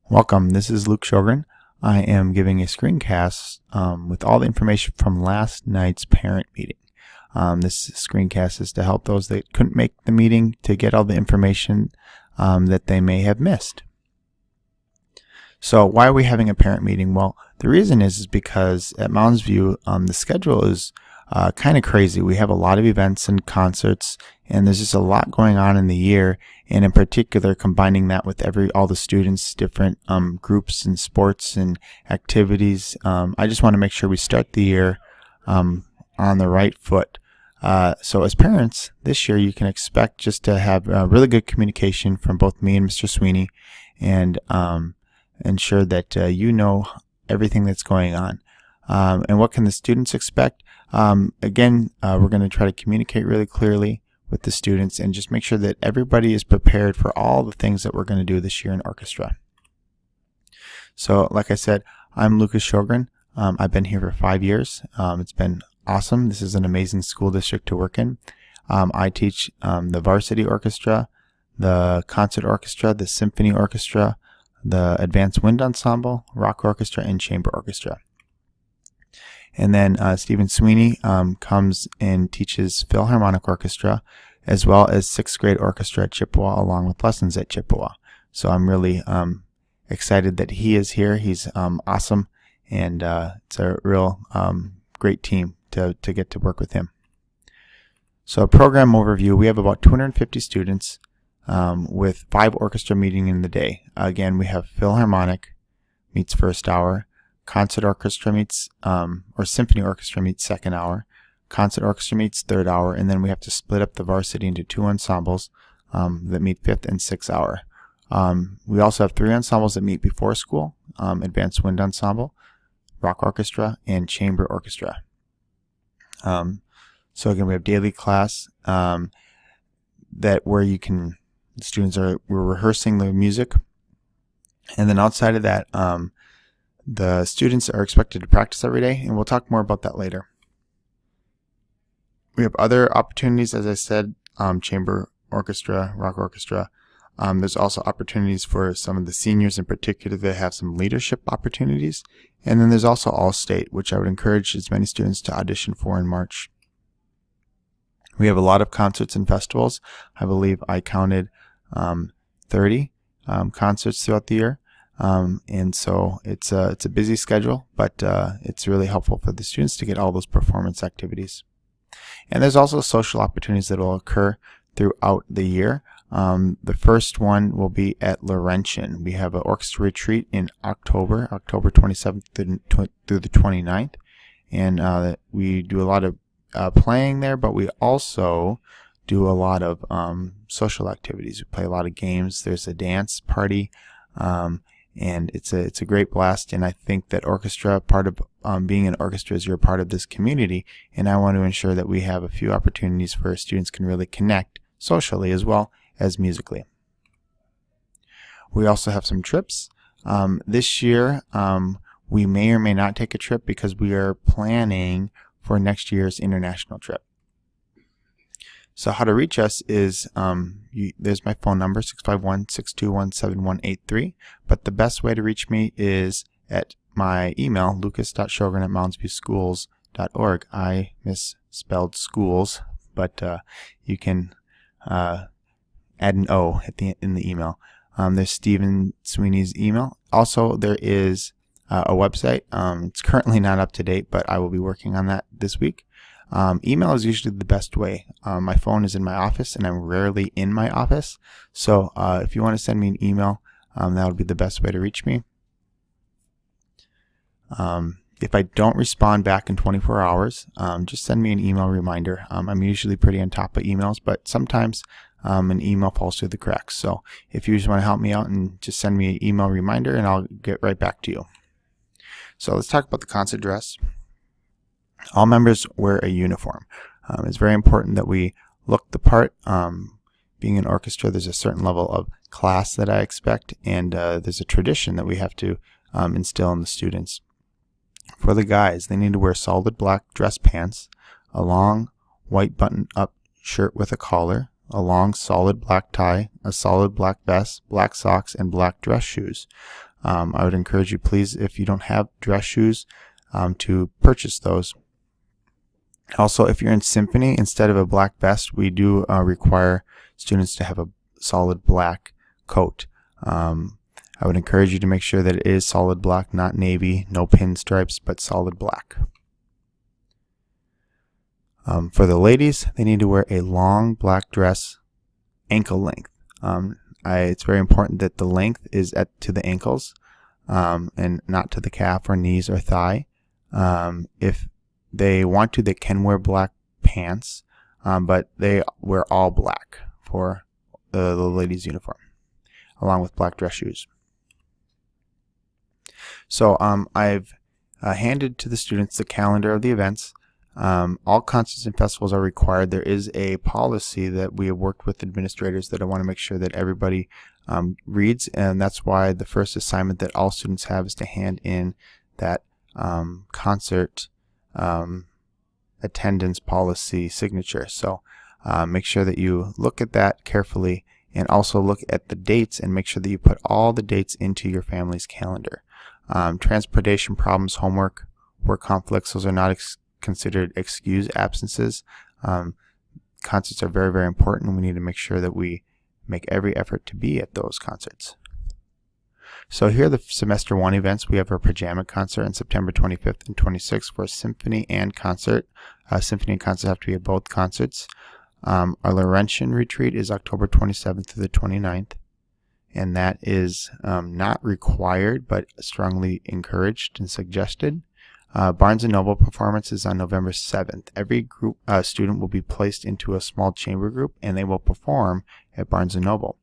Welcome, this is Luke Sjogren. I am giving a screencast with all the information from last night's parent meeting. This screencast is to help those that couldn't make the meeting to get all the information that they may have missed. So why are we having a parent meeting? Well, the reason is because at Mounds View, the schedule is kind of crazy. We have a lot of events and concerts, and there's just a lot going on in the year, and in particular combining that with all the students, different groups and sports and activities. I just want to make sure we start the year on the right foot. So as parents, this year you can expect just to have really good communication from both me and Mr. Sweeney, and ensure that you know everything that's going on. And what can the students expect? Again, we're going to try to communicate really clearly with the students and just make sure that everybody is prepared for all the things that we're going to do this year in orchestra. So, like I said, I'm Lucas Sjogren. I've been here for 5 years. It's been awesome. This is an amazing school district to work in. I teach the varsity orchestra, the concert orchestra, the symphony orchestra, the advanced wind ensemble, rock orchestra, and chamber orchestra. And then Stephen Sweeney comes and teaches Philharmonic Orchestra as well as 6th grade orchestra at Chippewa along with lessons at Chippewa. So I'm really excited that he is here. He's awesome, and it's a real great team to get to work with him. So a program overview, we have about 250 students with 5 orchestra meeting in the day. Again, we have Philharmonic meets first hour, concert orchestra meets, or symphony orchestra meets second hour, concert orchestra meets third hour, and then we have to split up the varsity into 2 ensembles that meet 5th and 6th hour. We also have 3 ensembles that meet before school, advanced wind ensemble, rock orchestra, and chamber orchestra. So again, we have daily class that where you can, the students we're rehearsing the music, and then outside of that, the students are expected to practice every day, and we'll talk more about that later. We have other opportunities, as I said, chamber orchestra, rock orchestra. There's also opportunities for some of the seniors in particular that have some leadership opportunities. And then there's also All-State, which I would encourage as many students to audition for in March. We have a lot of concerts and festivals. I believe I counted 30 concerts throughout the year. And so it's a busy schedule, but it's really helpful for the students to get all those performance activities. And there's also social opportunities that will occur throughout the year. The first one will be at Laurentian. We have an orchestra retreat in October 27th through the 29th. And we do a lot of playing there, but we also do a lot of social activities. We play a lot of games. There's a dance party. And it's a great blast, and I think that orchestra, part of being an orchestra, is you're a part of this community, and I want to ensure that we have a few opportunities where students can really connect socially as well as musically. We also have some trips. This year, we may or may not take a trip because we are planning for next year's international trip. So how to reach us is, there's my phone number, 651-621-7183. But the best way to reach me is at my email, lucas.sjogren@moundsviewschools.org. I misspelled schools, but you can add an O in the email. There's Stephen Sweeney's email. Also, there is a website. It's currently not up to date, but I will be working on that this week. Email is usually the best way. My phone is in my office, and I'm rarely in my office. So if you want to send me an email, that would be the best way to reach me. If I don't respond back in 24 hours, just send me an email reminder. I'm usually pretty on top of emails, but sometimes an email falls through the cracks. So if you just want to help me out, and just send me an email reminder, and I'll get right back to you. So let's talk about the concert dress. All members wear a uniform. It's very important that we look the part. Being an orchestra, there's a certain level of class that I expect, and there's a tradition that we have to instill in the students. For the guys, they need to wear solid black dress pants, a long white button-up shirt with a collar, a long solid black tie, a solid black vest, black socks, and black dress shoes. I would encourage you, please, if you don't have dress shoes, to purchase those. Also, if you're in symphony, instead of a black vest, we do require students to have a solid black coat. I would encourage you to make sure that it is solid black, not navy, no pinstripes, but solid black. For the ladies, they need to wear a long black dress, ankle length. It's very important that the length is to the ankles and not to the calf or knees or thigh. If they want to, they can wear black pants, but they wear all black for the ladies' uniform, along with black dress shoes. So I've handed to the students the calendar of the events. All concerts and festivals are required. There is a policy that we have worked with administrators that I want to make sure that everybody reads, and that's why the first assignment that all students have is to hand in that concert attendance policy signature. So make sure that you look at that carefully, and also look at the dates and make sure that you put all the dates into your family's calendar. Transportation problems, homework, work conflicts, those are not considered excused absences. Concerts are very, very important, and we need to make sure that we make every effort to be at those concerts. So here are the semester 1 events. We have our pajama concert on September 25th and 26th for symphony and concert. Symphony and concert have to be at both concerts. Our Laurentian retreat is October 27th to the 29th. And that is not required, but strongly encouraged and suggested. Barnes & Noble performance is on November 7th. Every group student will be placed into a small chamber group, and they will perform at Barnes & Noble.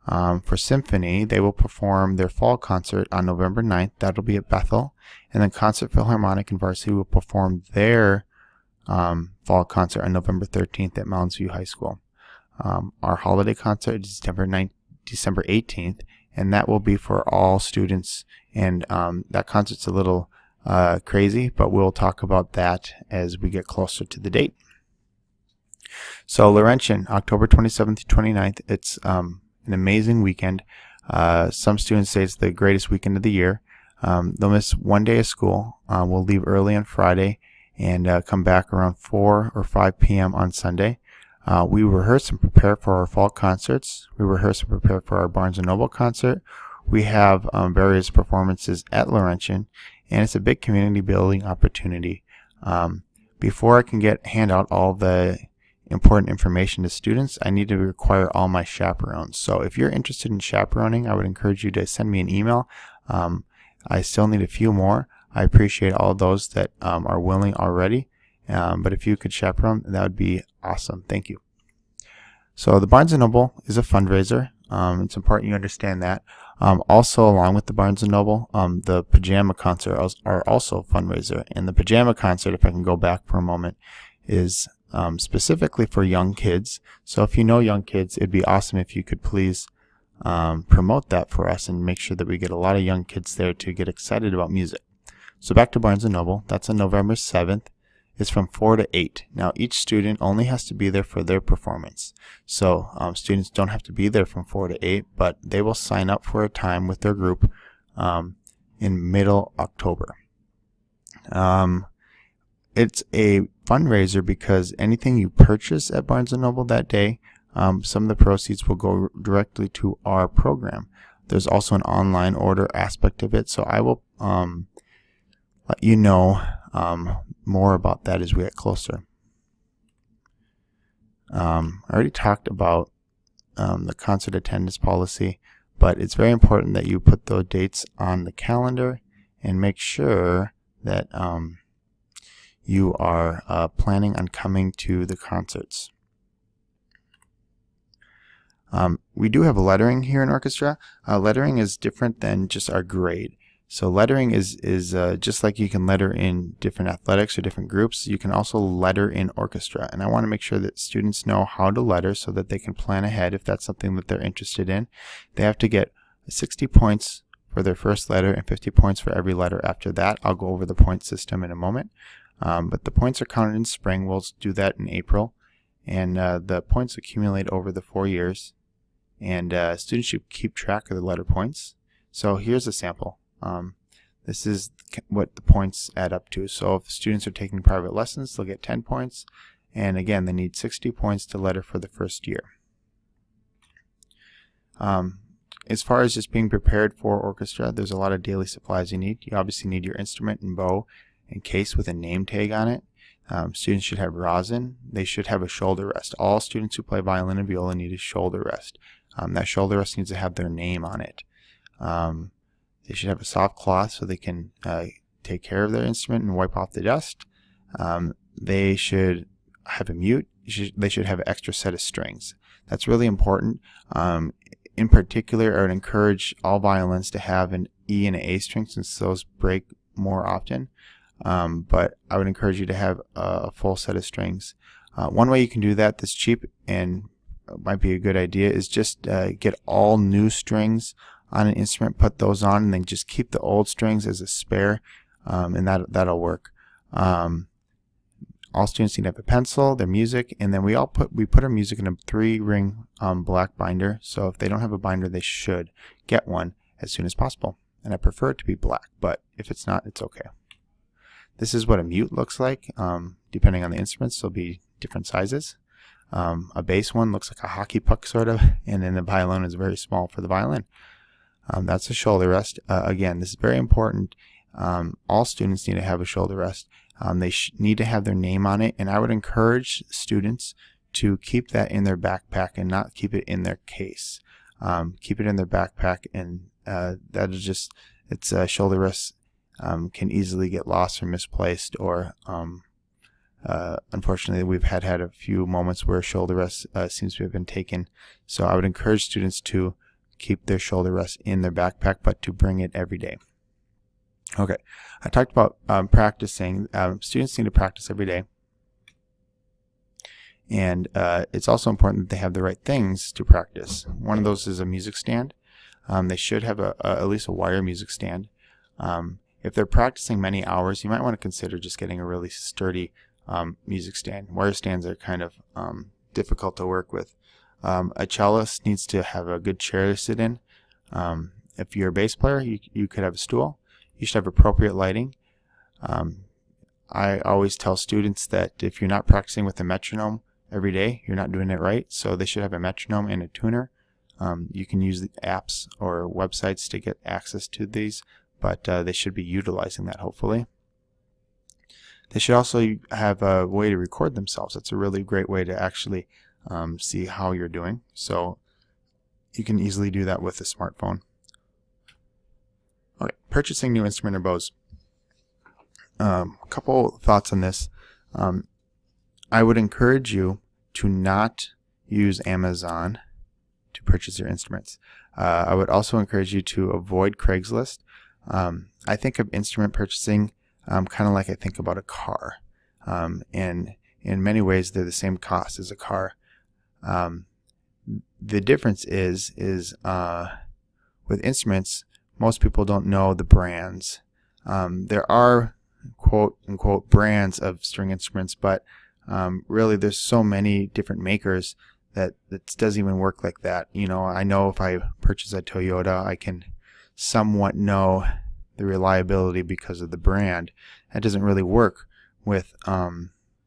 For symphony, they will perform their fall concert on November 9th. That'll be at Bethel. And then Concert Philharmonic and Varsity will perform their fall concert on November 13th at Mounds View High School. Our holiday concert is December 18th, and that will be for all students. And that concert's a little crazy, but we'll talk about that as we get closer to the date. So Laurentian, October 27th to 29th, it's an amazing weekend. Some students say it's the greatest weekend of the year. They'll miss one day of school. We'll leave early on Friday and come back around 4 or 5 p.m. on Sunday. We rehearse and prepare for our fall concerts. We rehearse and prepare for our Barnes & Noble concert. We have various performances at Laurentian, and it's a big community building opportunity. Before I can hand out all the important information to students, I need to require all my chaperones. So if you're interested in chaperoning, I would encourage you to send me an email. I still need a few more. I appreciate all those that are willing already. But if you could chaperone, that would be awesome. Thank you. So the Barnes & Noble is a fundraiser. It's important you understand that. Also, along with the Barnes & Noble, the pajama concert are also a fundraiser. And the pajama concert, if I can go back for a moment, is specifically for young kids. So if you know young kids, it'd be awesome if you could please promote that for us and make sure that we get a lot of young kids there to get excited about music. So back to Barnes & Noble. That's on November 7th. It's from 4 to 8. Now, each student only has to be there for their performance. So students don't have to be there from 4 to 8, but they will sign up for a time with their group in middle October. It's a fundraiser because anything you purchase at Barnes & Noble that day, some of the proceeds will go directly to our program. There's also an online order aspect of it, so I will let you know more about that as we get closer. I already talked about the concert attendance policy, but it's very important that you put those dates on the calendar and make sure that you are planning on coming to the concerts. We do have lettering here in orchestra. Lettering is different than just our grade. So lettering is just like you can letter in different athletics or different groups, you can also letter in orchestra. And I want to make sure that students know how to letter so that they can plan ahead if that's something that they're interested in. They have to get 60 points for their first letter and 50 points for every letter after that. I'll go over the point system in a moment. But the points are counted in spring. We'll do that in April. And the points accumulate over the 4 years. And students should keep track of the letter points. So here's a sample. This is what the points add up to. So if students are taking private lessons, they'll get 10 points. And again, they need 60 points to letter for the first year. As far as just being prepared for orchestra, there's a lot of daily supplies you need. You obviously need your instrument and bow and case with a name tag on it. Students should have rosin. They should have a shoulder rest. All students who play violin and viola need a shoulder rest. That shoulder rest needs to have their name on it. They should have a soft cloth so they can take care of their instrument and wipe off the dust. They should have a mute. They should have an extra set of strings. That's really important. In particular, I would encourage all violins to have an E and an A string since those break more often. But I would encourage you to have a full set of strings. One way you can do that that's cheap and might be a good idea is just get all new strings on an instrument, put those on, and then just keep the old strings as a spare, and that'll work. All students need to have a pencil, their music, and then we put our music in a 3-ring black binder. So if they don't have a binder, they should get one as soon as possible. And I prefer it to be black, but if it's not, it's okay. This is what a mute looks like. Depending on the instruments, there'll be different sizes. A bass one looks like a hockey puck sort of, and then the violin is very small for the violin. That's a shoulder rest. Again, this is very important. All students need to have a shoulder rest. They need to have their name on it, and I would encourage students to keep that in their backpack and not keep it in their case. Keep it in their backpack, and that is just, it's shoulder rests can easily get lost or misplaced, or unfortunately we've had a few moments where shoulder rest seems to have been taken. So I would encourage students to keep their shoulder rest in their backpack, but to bring it every day. Okay, I talked about practicing. Students need to practice every day. And it's also important that they have the right things to practice. One of those is a music stand. They should have at least a wire music stand. If they're practicing many hours, you might want to consider just getting a really sturdy music stand. Wire stands are kind of difficult to work with. A cellist needs to have a good chair to sit in. If you're a bass player, you could have a stool. You should have appropriate lighting. I always tell students that if you're not practicing with a metronome every day, you're not doing it right. So they should have a metronome and a tuner. You can use the apps or websites to get access to these, but they should be utilizing that, hopefully. They should also have a way to record themselves. That's a really great way to actually see how you're doing. So you can easily do that with a smartphone. Okay, purchasing new instrument or bows. A couple thoughts on this. I would encourage you to not use Amazon to purchase your instruments. I would also encourage you to avoid Craigslist. I think of instrument purchasing kind of like I think about a car. And in many ways, they're the same cost as a car. The difference is with instruments, most people don't know the brands. There are quote unquote brands of string instruments, but really there's so many different makers that it doesn't even work like that. You know, I know if I purchase a Toyota, I can somewhat know the reliability because of the brand. That doesn't really work with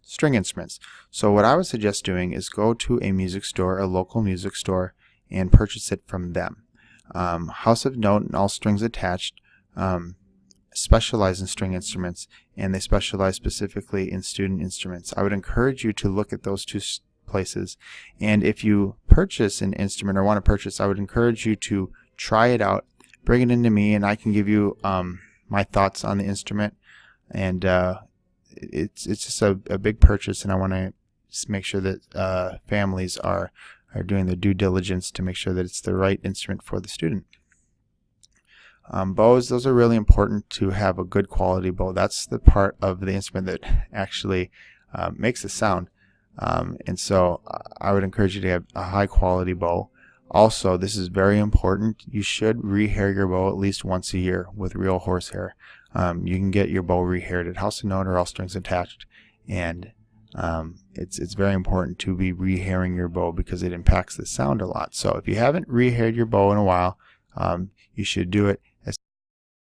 string instruments. So what I would suggest doing is go to a music store, a local music store, and purchase it from them. House of Note and All Strings Attached specialize in string instruments, and they specialize specifically in student instruments. I would encourage you to look at those two places, and if you purchase an instrument or want to purchase, I would encourage you to try it out, bring it into me, and I can give you my thoughts on the instrument. And it's just a big purchase, and I want to make sure that families are doing their due diligence to make sure that it's the right instrument for the student. Bows, those are really important to have a good quality bow. That's the part of the instrument that actually makes the sound. And so I would encourage you to have a high quality bow. Also, this is very important. You should rehair your bow at least once a year with real horsehair. You can get your bow rehaired at House of Note or All Strings Attached, and it's very important to be rehairing your bow because it impacts the sound a lot. So if you haven't rehaired your bow in a while, you should do it